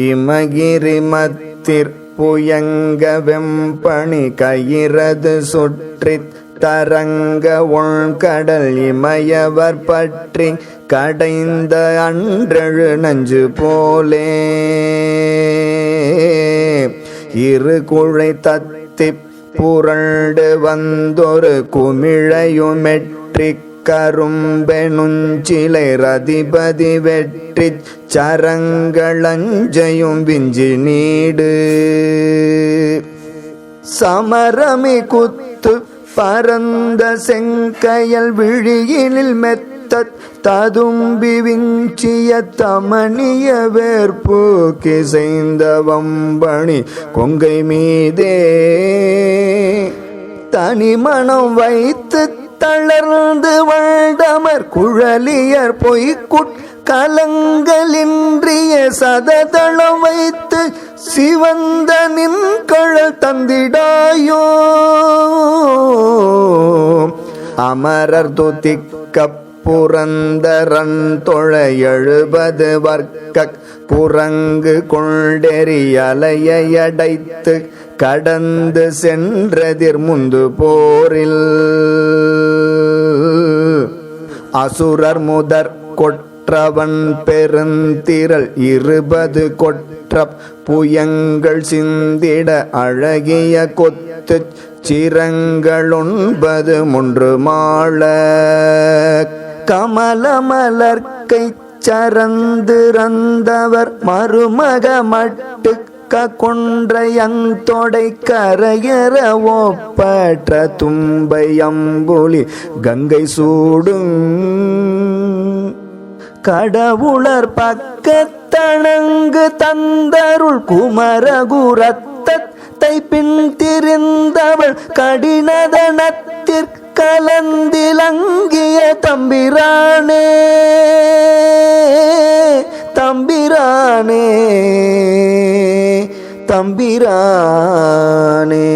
இமகிரி மத்திற் புயங்க வெம்பணி கயிறது சுற்றித் தரங்க உள்கடல் இமயவர் பற்றி கடைந்த அன்றழு நஞ்சு போலே இரு குழை தத்திப் புரண்டு வந்தொரு குமிழையுமெற்றி கரும்பெனுஞ்சிலை ரதிபதி வெற்றி சரங்களஞ்சையும் விஞ்சி நீடு சமரமி குத்து பரந்த செங்கையல் விழியினில் மெத்த ததும்பி விஞ்சிய தமணிய வேற்பு கிசைந்த வம்பணி கொங்கை மீதே தனிமணம் வைத்து தளர்ந்து வாழ்ந்தமர் குழலியர் பொய்க்குட் கலங்கலின்றிய சததளம் வைத்து சிவந்த நின்கழல் தந்திடாயோ அமரர் துதிக்க புரந்தரன் தொழ 70 வர்க்க புறங்கு கொண்டெறி அலையடைத்து கடந்து சென்றதிர் முந்து போரில் அசுரர் முதற் கொற்றவன் பெருந்திரள் 20 கொற்ற புயங்கள் சிந்திட அழகிய கொத்து சிரங்கள் 9 முன்று மாள கமலமலர்க்கை சரந்திறந்தவர் மருமக மட்டு கொன்றையந்தொடை கரையற ஓப்பற்ற தும்பை அம்புலி கங்கை சூடும் கடவுளர் பக்கத்தணங்கு தந்தருள் குமரகுரத்தை பின் திரிந்தவள் கடினதனத்திற்கலந்திலங்கிய தம்பிரானே தம்பிரானே தம்பிரானே.